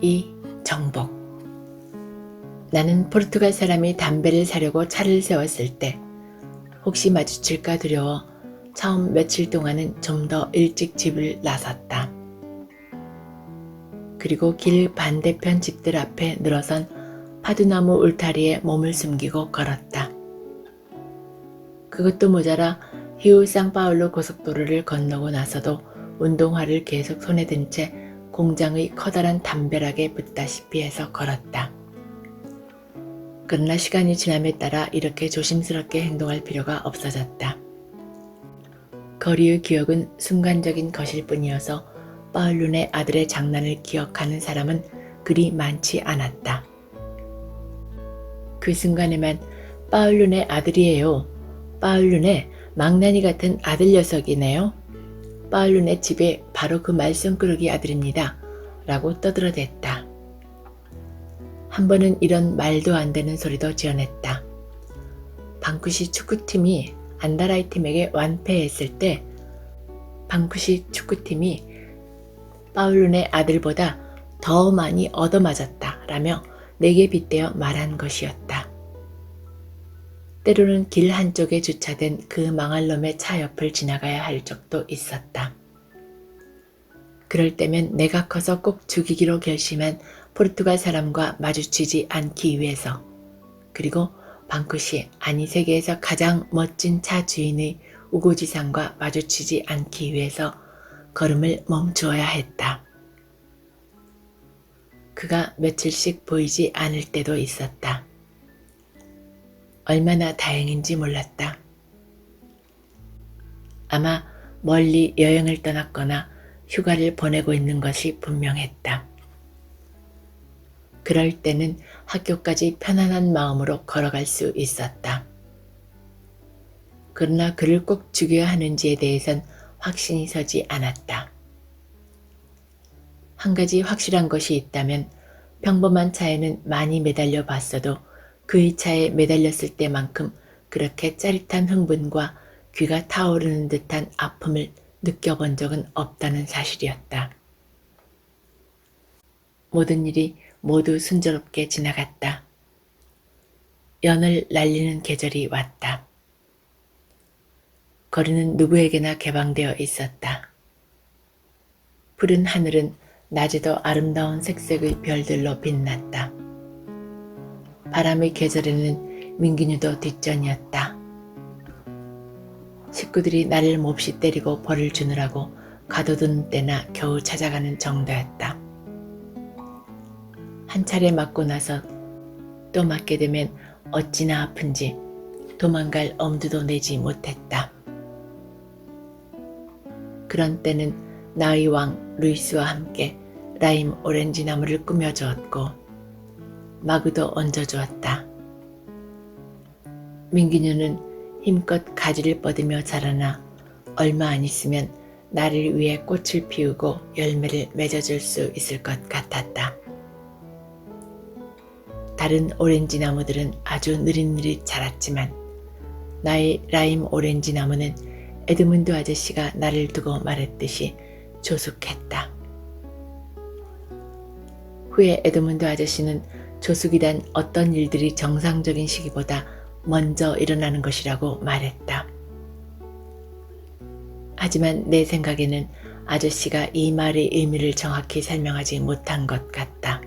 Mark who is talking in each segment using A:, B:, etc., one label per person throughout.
A: 이정복. 나는 포르투갈 사람이 담배를 사려고 차를 세웠을 때 혹시 마주칠까 두려워 처음 며칠 동안은 좀 더 일찍 집을 나섰다. 그리고 길 반대편 집들 앞에 늘어선 파두나무 울타리에 몸을 숨기고 걸었다. 그것도 모자라 히우 상파울루 고속도로를 건너고 나서도 운동화를 계속 손에 든 채 공장의 커다란 담벼락에 붙다시피 해서 걸었다. 그러나 시간이 지남에 따라 이렇게 조심스럽게 행동할 필요가 없어졌다. 거리의 기억은 순간적인 것일 뿐이어서 파울룬의 아들의 장난을 기억하는 사람은 그리 많지 않았다. 그 순간에만 파울룬의 아들이에요. 파울룬의 망나니 같은 아들 녀석이네요. 파울룬의 집에 바로 그 말썽꾸러기 아들입니다. 라고 떠들어댔다. 한 번은 이런 말도 안 되는 소리도 지어냈다. 방쿠시 축구팀이 안다라이 팀에게 완패했을 때 방쿠시 축구팀이 파울룬의 아들보다 더 많이 얻어맞았다 라며 내게 빗대어 말한 것이었다. 때로는 길 한쪽에 주차된 그 망할 놈의 차 옆을 지나가야 할 적도 있었다. 그럴 때면 내가 커서 꼭 죽이기로 결심한 포르투갈 사람과 마주치지 않기 위해서, 그리고 방쿠시 아니 세계에서 가장 멋진 차 주인의 우고지상과 마주치지 않기 위해서 걸음을 멈추어야 했다. 그가 며칠씩 보이지 않을 때도 있었다. 얼마나 다행인지 몰랐다. 아마 멀리 여행을 떠났거나 휴가를 보내고 있는 것이 분명했다. 그럴 때는 학교까지 편안한 마음으로 걸어갈 수 있었다. 그러나 그를 꼭 죽여야 하는지에 대해선 확신이 서지 않았다. 한 가지 확실한 것이 있다면 평범한 차에는 많이 매달려 봤어도 그의 차에 매달렸을 때만큼 그렇게 짜릿한 흥분과 귀가 타오르는 듯한 아픔을 느껴본 적은 없다는 사실이었다. 모든 일이 모두 순조롭게 지나갔다. 연을 날리는 계절이 왔다. 거리는 누구에게나 개방되어 있었다. 푸른 하늘은 낮에도 아름다운 색색의 별들로 빛났다. 바람의 계절에는 민기뉴도 뒷전이었다. 식구들이 나를 몹시 때리고 벌을 주느라고 가둬둔 때나 겨우 찾아가는 정도였다. 한 차례 맞고 나서 또 맞게 되면 어찌나 아픈지 도망갈 엄두도 내지 못했다. 그런 때는 나의 왕 루이스와 함께 라임 오렌지 나무를 꾸며주었고 마구도 얹어주었다. 민기뉴는 힘껏 가지를 뻗으며 자라나 얼마 안 있으면 나를 위해 꽃을 피우고 열매를 맺어줄 수 있을 것 같았다. 다른 오렌지 나무들은 아주 느릿느릿 자랐지만 나의 라임 오렌지 나무는 에드문드 아저씨가 나를 두고 말했듯이 조숙했다. 후에 에드문드 아저씨는 조숙이란 어떤 일들이 정상적인 시기보다 먼저 일어나는 것이라고 말했다. 하지만 내 생각에는 아저씨가 이 말의 의미를 정확히 설명하지 못한 것 같다.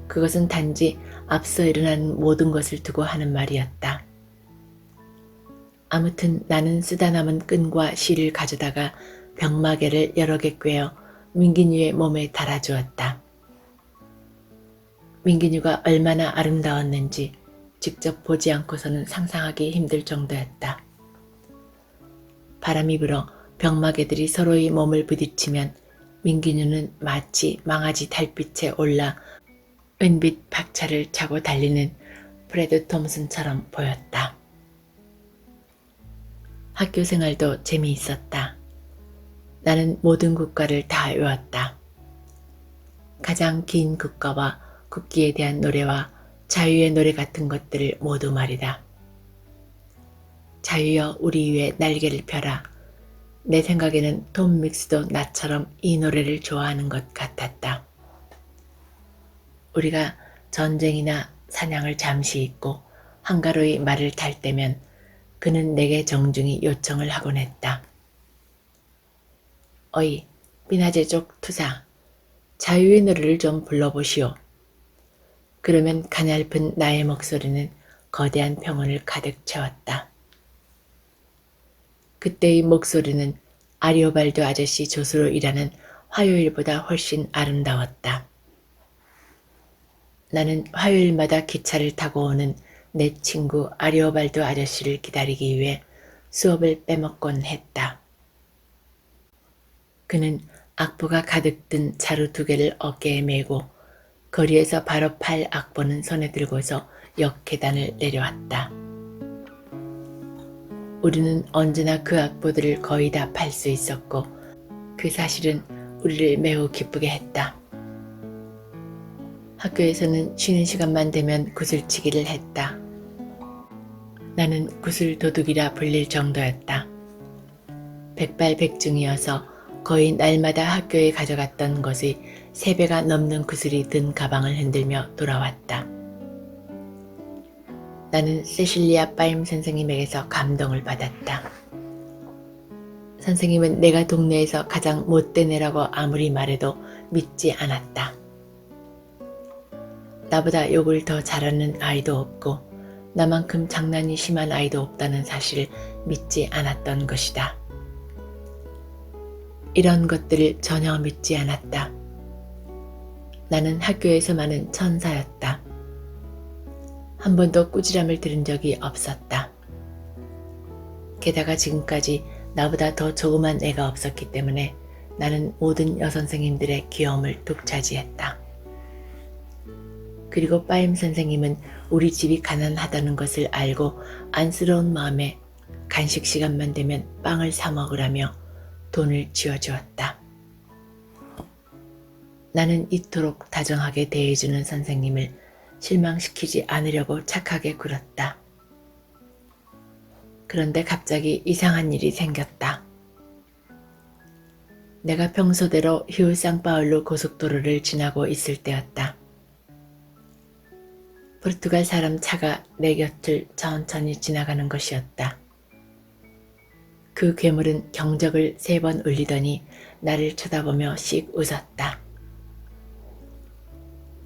A: 그것은 단지 앞서 일어난 모든 것을 두고 하는 말이었다. 아무튼 나는 쓰다 남은 끈과 실을 가져다가 병마개를 여러 개 꿰어 민기뉴의 몸에 달아주었다. 민기뉴가 얼마나 아름다웠는지 직접 보지 않고서는 상상하기 힘들 정도였다. 바람이 불어 병마개들이 서로의 몸을 부딪히면 민기뉴는 마치 망아지 달빛에 올라 은빛 박차를 차고 달리는 프레드 톰슨처럼 보였다. 학교 생활도 재미있었다. 나는 모든 국가를 다 외웠다. 가장 긴 국가와 국기에 대한 노래와 자유의 노래 같은 것들을 모두 말이다. 자유여 우리 위에 날개를 펴라. 내 생각에는 톰 믹스도 나처럼 이 노래를 좋아하는 것 같았다. 우리가 전쟁이나 사냥을 잠시 잊고 한가로이 말을 탈 때면 그는 내게 정중히 요청을 하곤 했다. 어이, 비나제족 투사, 자유의 노래를 좀 불러보시오. 그러면 가냘픈 나의 목소리는 거대한 평온을 가득 채웠다. 그때의 목소리는 아리오발도 아저씨 조수로 일하는 화요일보다 훨씬 아름다웠다. 나는 화요일마다 기차를 타고 오는 내 친구 아리오발도 아저씨를 기다리기 위해 수업을 빼먹곤 했다. 그는 악보가 가득 든 자루 2개를 어깨에 메고 거리에서 바로 팔 악보는 손에 들고서 역 계단을 내려왔다. 우리는 언제나 그 악보들을 거의 다 팔 수 있었고 그 사실은 우리를 매우 기쁘게 했다. 학교에서는 쉬는 시간만 되면 구슬치기를 했다. 나는 구슬 도둑이라 불릴 정도였다. 백발백중이어서 거의 날마다 학교에 가져갔던 것의 3배가 넘는 구슬이 든 가방을 흔들며 돌아왔다. 나는 세실리아 빠임 선생님에게서 감동을 받았다. 선생님은 내가 동네에서 가장 못된 애라고 아무리 말해도 믿지 않았다. 나보다 욕을 더 잘하는 아이도 없고 나만큼 장난이 심한 아이도 없다는 사실을 믿지 않았던 것이다. 이런 것들을 전혀 믿지 않았다. 나는 학교에서 많은 천사였다. 한 번도 꾸지람을 들은 적이 없었다. 게다가 지금까지 나보다 더 조그만 애가 없었기 때문에 나는 모든 여선생님들의 귀여움을 독차지했다. 그리고 빠임 선생님은 우리 집이 가난하다는 것을 알고 안쓰러운 마음에 간식 시간만 되면 빵을 사 먹으라며 돈을 쥐어주었다. 나는 이토록 다정하게 대해주는 선생님을 실망시키지 않으려고 착하게 굴었다. 그런데 갑자기 이상한 일이 생겼다. 내가 평소대로 휴 상파울루 고속도로를 지나고 있을 때였다. 포르투갈 사람 차가 내 곁을 천천히 지나가는 것이었다. 그 괴물은 경적을 3번 울리더니 나를 쳐다보며 씩 웃었다.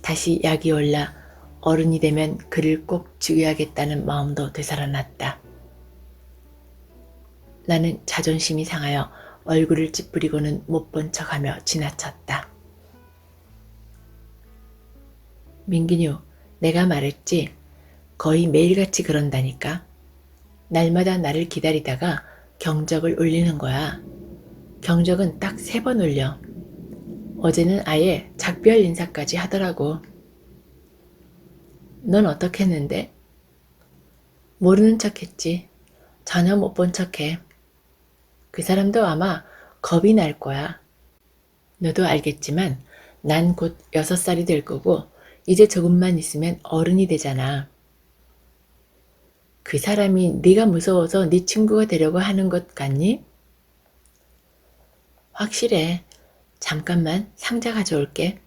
A: 다시 약이 올라 어른이 되면 그를 꼭 죽여야겠다는 마음도 되살아났다. 나는 자존심이 상하여 얼굴을 찌푸리고는 못 본 척하며 지나쳤다. 민기뉴, 내가 말했지. 거의 매일같이 그런다니까. 날마다 나를 기다리다가 경적을 울리는 거야. 경적은 딱 3번 울려. 어제는 아예 작별 인사까지 하더라고. 넌 어떻게 했는데? 모르는 척했지. 전혀 못 본 척해. 그 사람도 아마 겁이 날 거야. 너도 알겠지만 난 곧 6살이 될 거고 이제 조금만 있으면 어른이 되잖아. 그 사람이 네가 무서워서 네 친구가 되려고 하는 것 같니? 확실해. 잠깐만 상자 가져올게.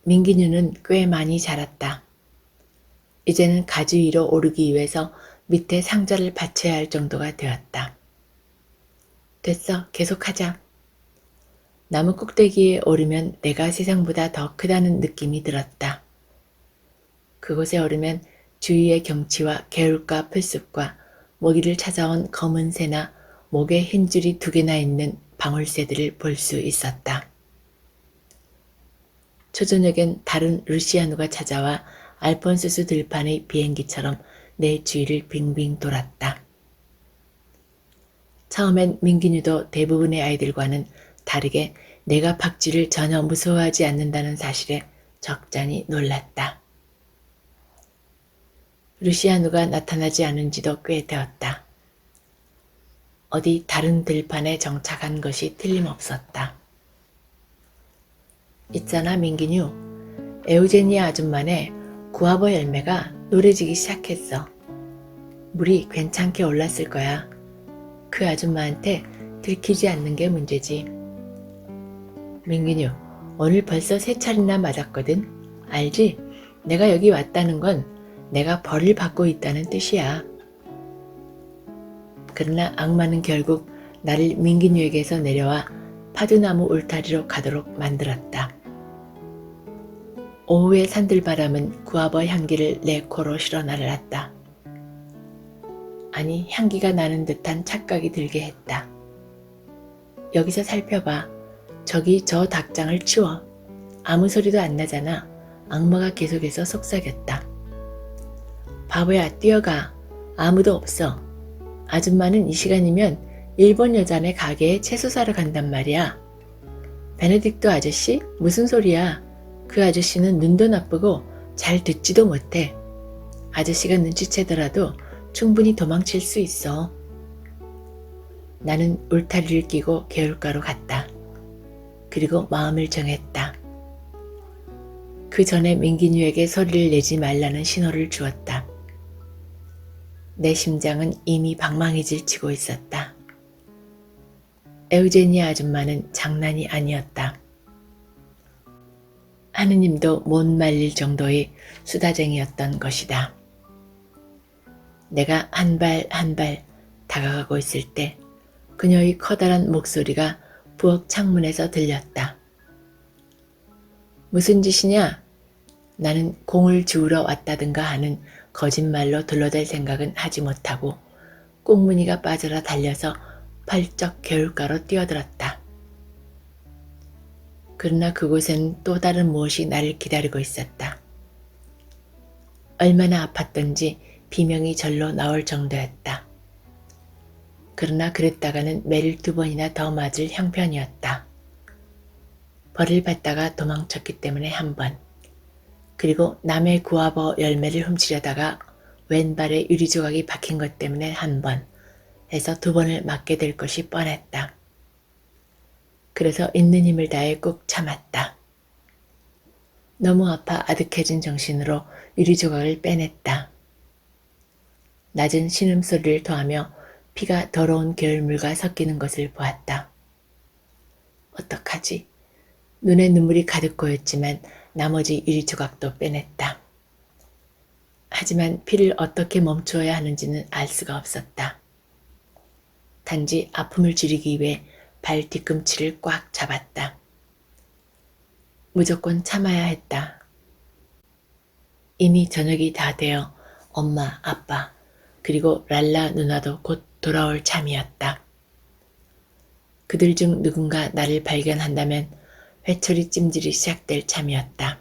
A: 민기뉴는 꽤 많이 자랐다. 이제는 가지 위로 오르기 위해서 밑에 상자를 받쳐야 할 정도가 되었다. 됐어. 계속하자. 나무 꼭대기에 오르면 내가 세상보다 더 크다는 느낌이 들었다. 그곳에 오르면 주위의 경치와 개울가 풀숲과 먹이를 찾아온 검은 새나 목에 흰 줄이 2개나 있는 방울새들을 볼 수 있었다. 초저녁엔 다른 루시아누가 찾아와 알폰수스 들판의 비행기처럼 내 주위를 빙빙 돌았다. 처음엔 민기뉴도 대부분의 아이들과는 다르게 내가 박쥐를 전혀 무서워하지 않는다는 사실에 적잖이 놀랐다. 루시아누가 나타나지 않은 지도 꽤 되었다. 어디 다른 들판에 정착한 것이 틀림없었다. 있잖아 민기뉴, 에우제니아 아줌마네 구아버 열매가 노래지기 시작했어. 물이 괜찮게 올랐을 거야. 그 아줌마한테 들키지 않는 게 문제지. 민기뉴, 오늘 벌써 3차례나 맞았거든. 알지? 내가 여기 왔다는 건 내가 벌을 받고 있다는 뜻이야. 그러나 악마는 결국 나를 민기뉴에게서 내려와 파두나무 울타리로 가도록 만들었다. 오후의 산들바람은 구아버 향기를 내 코로 실어 날랐다. 아니, 향기가 나는 듯한 착각이 들게 했다. 여기서 살펴봐. 저기 저 닭장을 치워. 아무 소리도 안 나잖아. 악마가 계속해서 속삭였다. 바보야, 뛰어가. 아무도 없어. 아줌마는 이 시간이면 일본 여자네 가게에 채소 사러 간단 말이야. 베네딕토 아저씨? 무슨 소리야. 그 아저씨는 눈도 나쁘고 잘 듣지도 못해. 아저씨가 눈치채더라도 충분히 도망칠 수 있어. 나는 울타리를 끼고 개울가로 갔다. 그리고 마음을 정했다. 그 전에 민기뉴에게 소리를 내지 말라는 신호를 주었다. 내 심장은 이미 방망이질 치고 있었다. 에우제니아 아줌마는 장난이 아니었다. 하느님도 못 말릴 정도의 수다쟁이였던 것이다. 내가 한 발 한 발 다가가고 있을 때 그녀의 커다란 목소리가 부엌 창문에서 들렸다. 무슨 짓이냐? 나는 공을 주우러 왔다든가 하는 거짓말로 둘러댈 생각은 하지 못하고 꽁무니가 빠져라 달려서 펄쩍 개울가로 뛰어들었다. 그러나 그곳엔 또 다른 무엇이 나를 기다리고 있었다. 얼마나 아팠던지 비명이 절로 나올 정도였다. 그러나 그랬다가는 매를 2번이나 더 맞을 형편이었다. 벌을 받다가 도망쳤기 때문에 1번, 그리고 남의 구아버 열매를 훔치려다가 왼발에 유리조각이 박힌 것 때문에 1번 해서 2번을 맞게 될 것이 뻔했다. 그래서 있는 힘을 다해 꾹 참았다. 너무 아파 아득해진 정신으로 유리조각을 빼냈다. 낮은 신음소리를 더하며 피가 더러운 겨울물과 섞이는 것을 보았다. 어떡하지? 눈에 눈물이 가득 고였지만 나머지 유리조각도 빼냈다. 하지만 피를 어떻게 멈추어야 하는지는 알 수가 없었다. 단지 아픔을 줄이기 위해 발 뒤꿈치를 꽉 잡았다. 무조건 참아야 했다. 이미 저녁이 다 되어 엄마, 아빠, 그리고 랄라 누나도 곧 돌아올 참이었다. 그들 중 누군가 나를 발견한다면 회초리 찜질이 시작될 참이었다.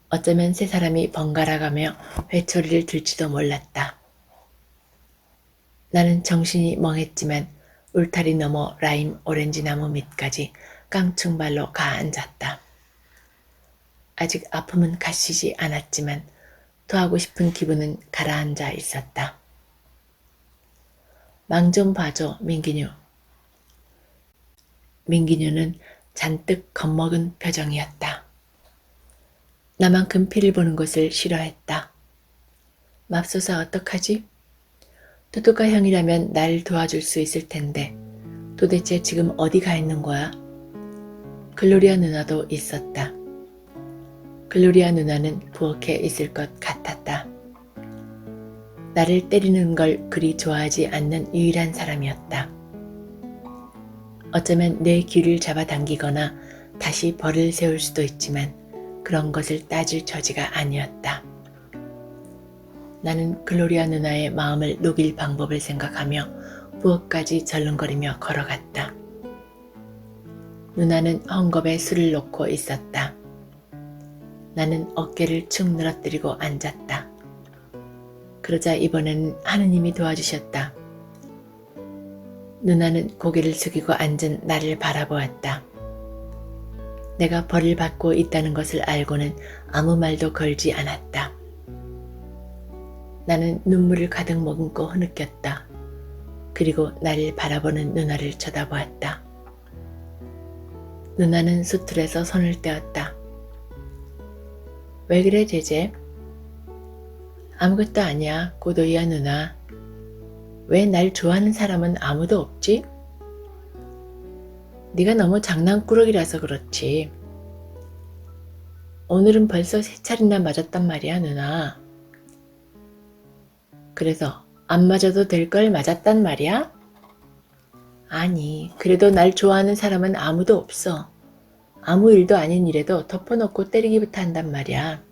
A: 어쩌면 세 사람이 번갈아가며 회초리를 들지도 몰랐다. 나는 정신이 멍했지만 울타리 너머 라임 오렌지나무 밑까지 깡충발로 가앉았다. 아직 아픔은 가시지 않았지만 토하고 싶은 기분은 가라앉아 있었다. 망 좀 봐줘, 민기뉴. 민기뉴는 잔뜩 겁먹은 표정이었다. 나만큼 피를 보는 것을 싫어했다. 맙소사 어떡하지? 두두가 형이라면 날 도와줄 수 있을 텐데 도대체 지금 어디 가 있는 거야? 글로리아 누나도 있었다. 글로리아 누나는 부엌에 있을 것 같았다. 나를 때리는 걸 그리 좋아하지 않는 유일한 사람이었다. 어쩌면 내 귀를 잡아당기거나 다시 벌을 세울 수도 있지만 그런 것을 따질 처지가 아니었다. 나는 글로리아 누나의 마음을 녹일 방법을 생각하며 부엌까지 절름거리며 걸어갔다. 누나는 헝겊에 술을 놓고 있었다. 나는 어깨를 축 늘어뜨리고 앉았다. 그러자 이번에는 하느님이 도와주셨다. 누나는 고개를 숙이고 앉은 나를 바라보았다. 내가 벌을 받고 있다는 것을 알고는 아무 말도 걸지 않았다. 나는 눈물을 가득 머금고 흐느꼈다. 그리고 나를 바라보는 누나를 쳐다보았다. 누나는 수틀에서 손을 떼었다. 왜 그래, 제제? 아무것도 아니야, 고도이야 누나. 왜 날 좋아하는 사람은 아무도 없지? 네가 너무 장난꾸러기라서 그렇지. 오늘은 벌써 3차례나 맞았단 말이야, 누나. 그래서 안 맞아도 될 걸 맞았단 말이야? 아니, 그래도 날 좋아하는 사람은 아무도 없어. 아무 일도 아닌 일에도 덮어놓고 때리기부터 한단 말이야.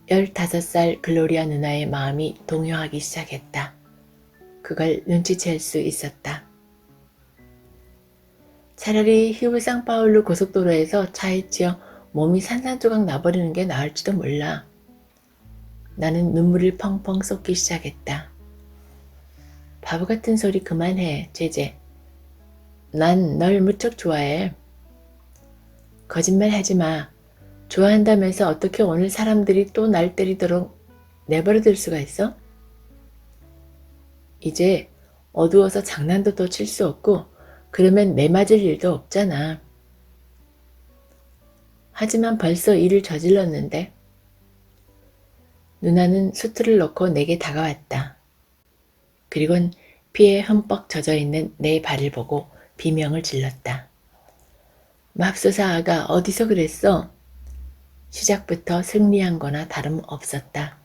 A: 15살 글로리아 누나의 마음이 동요하기 시작했다. 그걸 눈치챌 수 있었다. 차라리 히브 상파울루 고속도로에서 차에 치여 몸이 산산조각 나버리는 게 나을지도 몰라. 나는 눈물을 펑펑 쏟기 시작했다. 바보 같은 소리 그만해, 제제. 난 널 무척 좋아해. 거짓말 하지 마. 좋아한다면서 어떻게 오늘 사람들이 또 날 때리도록 내버려둘 수가 있어? 이제 어두워서 장난도 더 칠 수 없고 그러면 매맞을 일도 없잖아. 하지만 벌써 일을 저질렀는데. 누나는 수트를 놓고 내게 다가왔다. 그리곤 피에 흠뻑 젖어있는 내 발을 보고 비명을 질렀다. 맙소사 아가 어디서 그랬어? 시작부터 승리한 거나 다름없었다.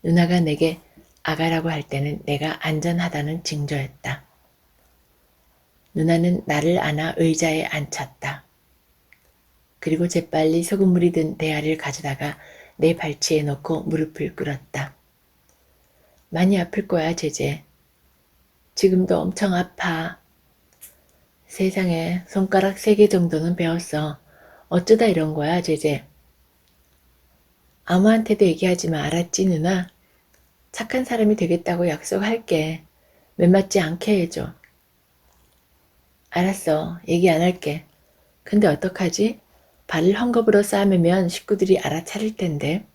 A: 누나가 내게 아가라고 할 때는 내가 안전하다는 징조였다. 누나는 나를 안아 의자에 앉혔다. 그리고 재빨리 소금물이 든 대야를 가져다가 내 발치에 놓고 무릎을 꿇었다. 많이 아플 거야, 제제. 지금도 엄청 아파. 세상에 손가락 3개 정도는 베었어. 어쩌다 이런 거야, 제제. 아무한테도 얘기하지 마, 알았지, 누나? 착한 사람이 되겠다고 약속할게. 매맞지 않게 해줘. 알았어, 얘기 안 할게. 근데 어떡하지? 발을 헝겊으로 싸매면 식구들이 알아차릴 텐데.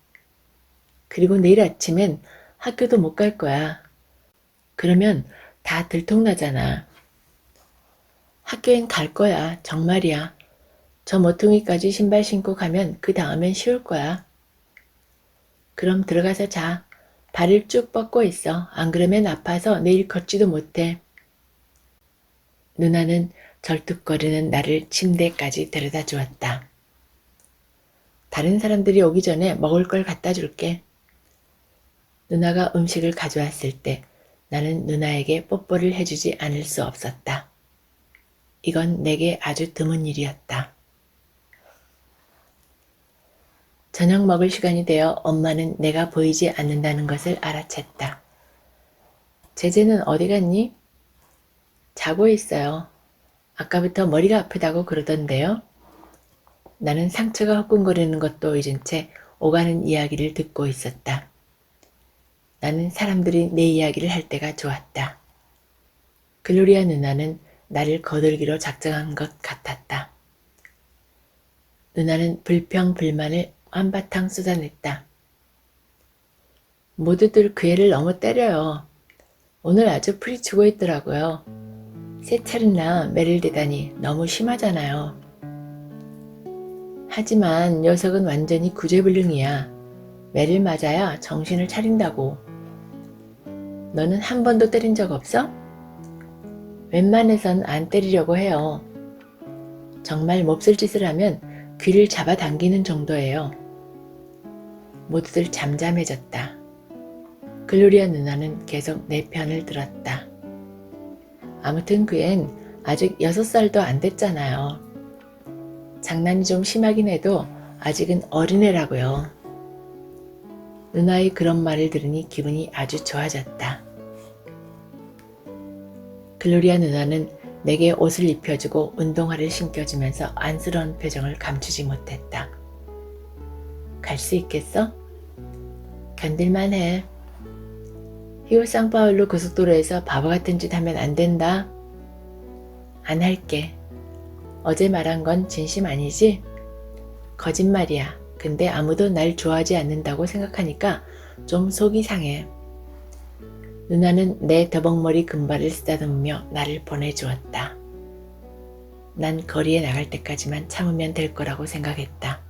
A: 그리고 내일 아침엔 학교도 못 갈 거야. 그러면 다 들통나잖아. 학교엔 갈 거야, 정말이야. 저 모퉁이까지 신발 신고 가면 그 다음엔 쉬울 거야. 그럼 들어가서 자. 발을 쭉 뻗고 있어. 안 그러면 아파서 내일 걷지도 못해. 누나는 절뚝거리는 나를 침대까지 데려다 주었다. 다른 사람들이 오기 전에 먹을 걸 갖다 줄게. 누나가 음식을 가져왔을 때 나는 누나에게 뽀뽀를 해주지 않을 수 없었다. 이건 내게 아주 드문 일이었다. 저녁 먹을 시간이 되어 엄마는 내가 보이지 않는다는 것을 알아챘다. 제재는 어디 갔니? 자고 있어요. 아까부터 머리가 아프다고 그러던데요. 나는 상처가 후끈거리는 것도 잊은 채 오가는 이야기를 듣고 있었다. 나는 사람들이 내 이야기를 할 때가 좋았다. 글로리아 누나는 나를 거들기로 작정한 것 같았다. 누나는 불평불만을 한바탕 쏟아냈다. 모두들 그 애를 너무 때려요. 오늘 아주 프리치고 있더라고요. 3차례나 매를 대다니 너무 심하잖아요. 하지만 녀석은 완전히 구제불능이야. 매를 맞아야 정신을 차린다고. 너는 한 번도 때린 적 없어? 웬만해선 안 때리려고 해요. 정말 몹쓸 짓을 하면 귀를 잡아당기는 정도예요. 모두들 잠잠해졌다. 글로리아 누나는 계속 내 편을 들었다. 아무튼 그 앤 아직 6살도 안 됐잖아요. 장난이 좀 심하긴 해도 아직은 어린애라고요. 누나의 그런 말을 들으니 기분이 아주 좋아졌다. 글로리아 누나는 내게 옷을 입혀주고 운동화를 신겨주면서 안쓰러운 표정을 감추지 못했다. 갈 수 있겠어? 견딜만해. 히오 상파울루 고속도로에서 바보 같은 짓 하면 안 된다. 안 할게. 어제 말한 건 진심 아니지? 거짓말이야. 근데 아무도 날 좋아하지 않는다고 생각하니까 좀 속이 상해. 누나는 내 더벅머리 금발을 쓰다듬으며 나를 보내주었다. 난 거리에 나갈 때까지만 참으면 될 거라고 생각했다.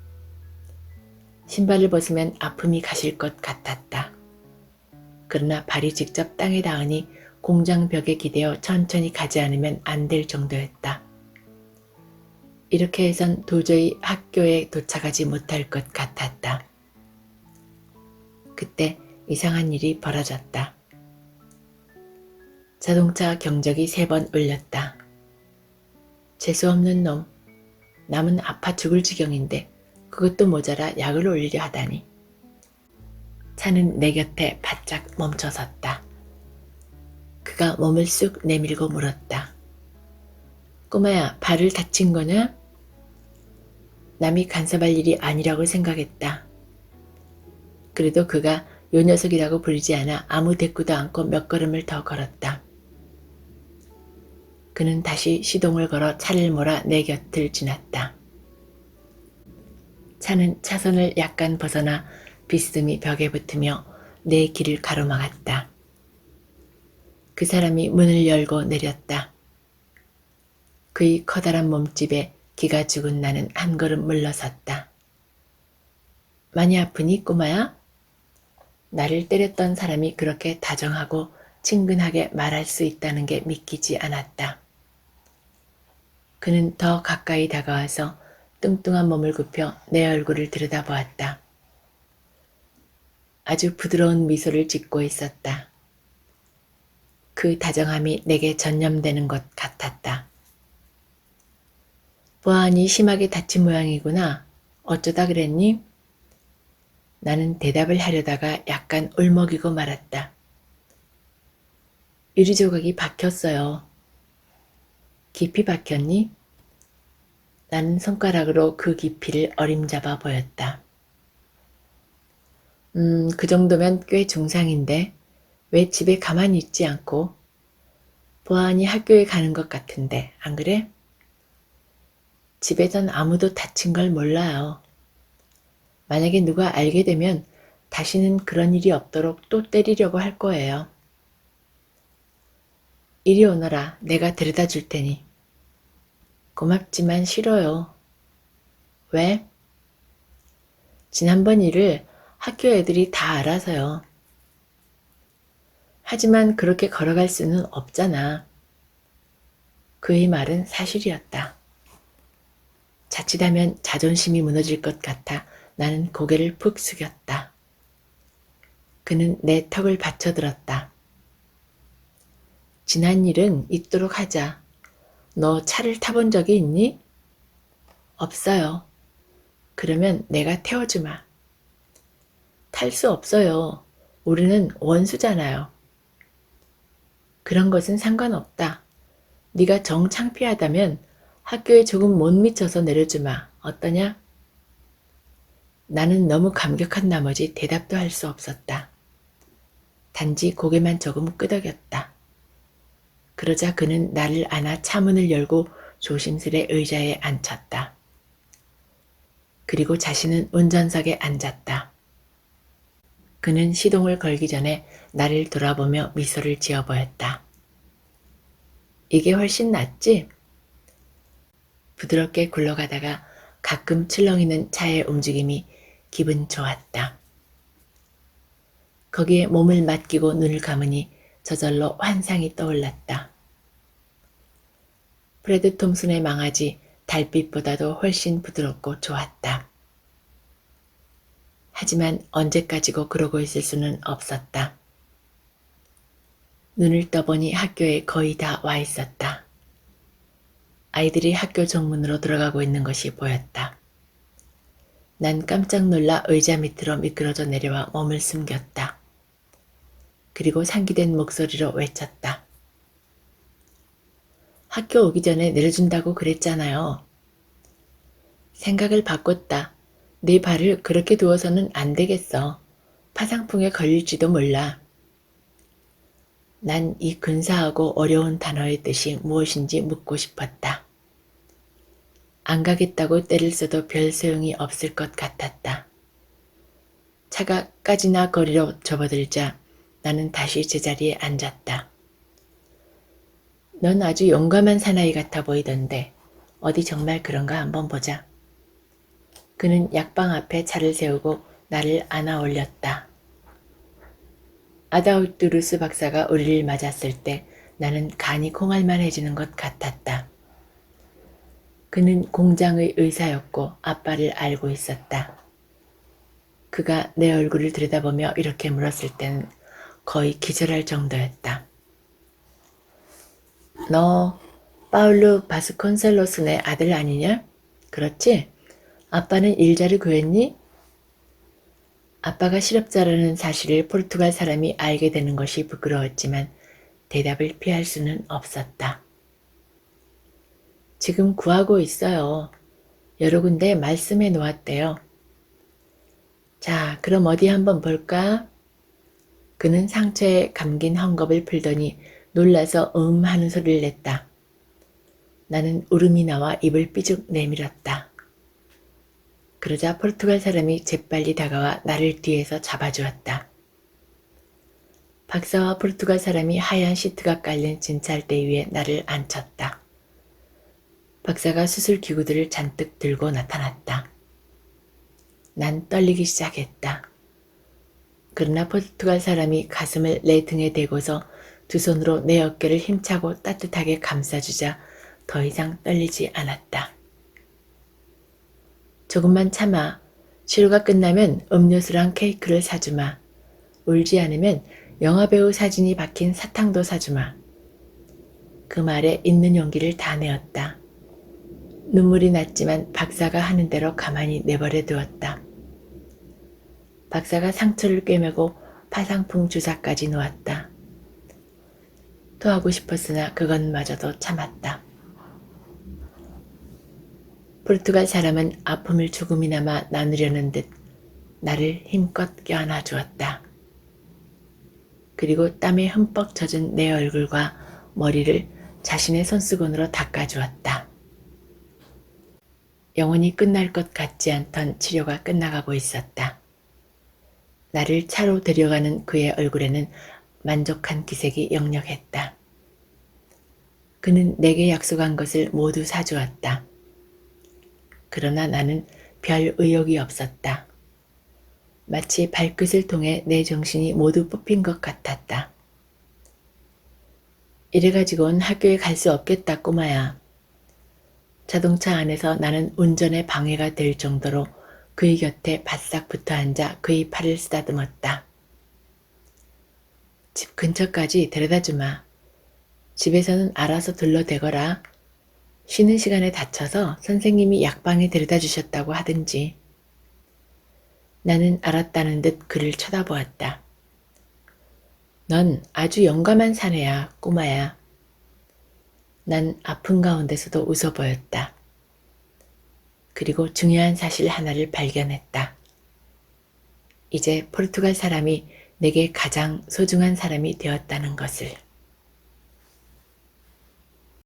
A: 신발을 벗으면 아픔이 가실 것 같았다. 그러나 발이 직접 땅에 닿으니 공장 벽에 기대어 천천히 가지 않으면 안 될 정도였다. 이렇게 해선 도저히 학교에 도착하지 못할 것 같았다. 그때 이상한 일이 벌어졌다. 자동차 경적이 3번 울렸다. 재수없는 놈. 남은 아파 죽을 지경인데 그것도 모자라 약을 올리려 하다니. 차는 내 곁에 바짝 멈춰섰다. 그가 몸을 쑥 내밀고 물었다. 꼬마야, 발을 다친 거냐? 남이 간섭할 일이 아니라고 생각했다. 그래도 그가 요 녀석이라고 부르지 않아 아무 대꾸도 않고 몇 걸음을 더 걸었다. 그는 다시 시동을 걸어 차를 몰아 내 곁을 지났다. 차는 차선을 약간 벗어나 비스듬히 벽에 붙으며 내 길을 가로막았다. 그 사람이 문을 열고 내렸다. 그의 커다란 몸집에 기가 죽은 나는 한 걸음 물러섰다. 많이 아프니 꼬마야? 나를 때렸던 사람이 그렇게 다정하고 친근하게 말할 수 있다는 게 믿기지 않았다. 그는 더 가까이 다가와서 뚱뚱한 몸을 굽혀 내 얼굴을 들여다보았다. 아주 부드러운 미소를 짓고 있었다. 그 다정함이 내게 전염되는 것 같았다. 보아하니 심하게 다친 모양이구나. 어쩌다 그랬니? 나는 대답을 하려다가 약간 울먹이고 말았다. 유리조각이 박혔어요. 깊이 박혔니? 나는 손가락으로 그 깊이를 어림잡아 보였다. 그 정도면 꽤 중상인데 왜 집에 가만히 있지 않고? 보아하니 학교에 가는 것 같은데 안 그래? 집에선 아무도 다친 걸 몰라요. 만약에 누가 알게 되면 다시는 그런 일이 없도록 또 때리려고 할 거예요. 이리 오너라. 내가 데려다 줄 테니. 고맙지만 싫어요. 왜? 지난번 일을 학교 애들이 다 알아서요. 하지만 그렇게 걸어갈 수는 없잖아. 그의 말은 사실이었다. 자칫하면 자존심이 무너질 것 같아 나는 고개를 푹 숙였다. 그는 내 턱을 받쳐들었다. 지난 일은 잊도록 하자. 너 차를 타본 적이 있니? 없어요. 그러면 내가 태워주마. 탈 수 없어요. 우리는 원수잖아요. 그런 것은 상관없다. 네가 정 창피하다면 학교에 조금 못 미쳐서 내려주마. 어떠냐? 나는 너무 감격한 나머지 대답도 할 수 없었다. 단지 고개만 조금 끄덕였다. 그러자 그는 나를 안아 차 문을 열고 조심스레 의자에 앉혔다. 그리고 자신은 운전석에 앉았다. 그는 시동을 걸기 전에 나를 돌아보며 미소를 지어 보였다. 이게 훨씬 낫지? 부드럽게 굴러가다가 가끔 출렁이는 차의 움직임이 기분 좋았다. 거기에 몸을 맡기고 눈을 감으니 저절로 환상이 떠올랐다. 프레드 톰슨의 망아지 달빛보다도 훨씬 부드럽고 좋았다. 하지만 언제까지고 그러고 있을 수는 없었다. 눈을 떠보니 학교에 거의 다 와 있었다. 아이들이 학교 정문으로 들어가고 있는 것이 보였다. 난 깜짝 놀라 의자 밑으로 미끄러져 내려와 몸을 숨겼다. 그리고 상기된 목소리로 외쳤다. 학교 오기 전에 내려준다고 그랬잖아요. 생각을 바꿨다. 네 발을 그렇게 두어서는 안 되겠어. 파상풍에 걸릴지도 몰라. 난 이 근사하고 어려운 단어의 뜻이 무엇인지 묻고 싶었다. 안 가겠다고 떼를 써도 별 소용이 없을 것 같았다. 차가 까지나 거리로 접어들자 나는 다시 제자리에 앉았다. 넌 아주 용감한 사나이 같아 보이던데 어디 정말 그런가 한번 보자. 그는 약방 앞에 차를 세우고 나를 안아 올렸다. 아다우투루스 박사가 우리를 맞았을 때 나는 간이 콩알만해지는 것 같았다. 그는 공장의 의사였고 아빠를 알고 있었다. 그가 내 얼굴을 들여다보며 이렇게 물었을 때는 거의 기절할 정도였다. 너 파울루 바스콘셀로스네 아들 아니냐? 그렇지? 아빠는 일자리 구했니? 아빠가 실업자라는 사실을 포르투갈 사람이 알게 되는 것이 부끄러웠지만 대답을 피할 수는 없었다. 지금 구하고 있어요. 여러 군데 말씀해 놓았대요. 자, 그럼 어디 한번 볼까? 그는 상처에 감긴 헝겊을 풀더니 놀라서 하는 소리를 냈다. 나는 울음이 나와 입을 삐죽 내밀었다. 그러자 포르투갈 사람이 재빨리 다가와 나를 뒤에서 잡아주었다. 박사와 포르투갈 사람이 하얀 시트가 깔린 진찰대 위에 나를 앉혔다. 박사가 수술 기구들을 잔뜩 들고 나타났다. 난 떨리기 시작했다. 그러나 포르투갈 사람이 가슴을 내 등에 대고서 두 손으로 내 어깨를 힘차고 따뜻하게 감싸주자 더 이상 떨리지 않았다. 조금만 참아. 치료가 끝나면 음료수랑 케이크를 사주마. 울지 않으면 영화배우 사진이 박힌 사탕도 사주마. 그 말에 있는 용기를 다 내었다. 눈물이 났지만 박사가 하는 대로 가만히 내버려 두었다. 박사가 상처를 꿰매고 파상풍 주사까지 놓았다. 토하고 싶었으나 그것마저도 참았다. 포르투갈 사람은 아픔을 조금이나마 나누려는 듯 나를 힘껏 껴안아 주었다. 그리고 땀에 흠뻑 젖은 내 얼굴과 머리를 자신의 손수건으로 닦아주었다. 영원히 끝날 것 같지 않던 치료가 끝나가고 있었다. 나를 차로 데려가는 그의 얼굴에는 만족한 기색이 역력했다. 그는 내게 약속한 것을 모두 사주었다. 그러나 나는 별 의욕이 없었다. 마치 발끝을 통해 내 정신이 모두 뽑힌 것 같았다. 이래가지고는 학교에 갈 수 없겠다, 꼬마야. 자동차 안에서 나는 운전에 방해가 될 정도로 그의 곁에 바싹 붙어 앉아 그의 팔을 쓰다듬었다. 집 근처까지 데려다 주마. 집에서는 알아서 둘러대거라. 쉬는 시간에 다쳐서 선생님이 약방에 데려다 주셨다고 하든지. 나는 알았다는 듯 그를 쳐다보았다. 넌 아주 용감한 사내야, 꼬마야. 난 아픈 가운데서도 웃어 보였다. 그리고 중요한 사실 하나를 발견했다. 이제 포르투갈 사람이 내게 가장 소중한 사람이 되었다는 것을.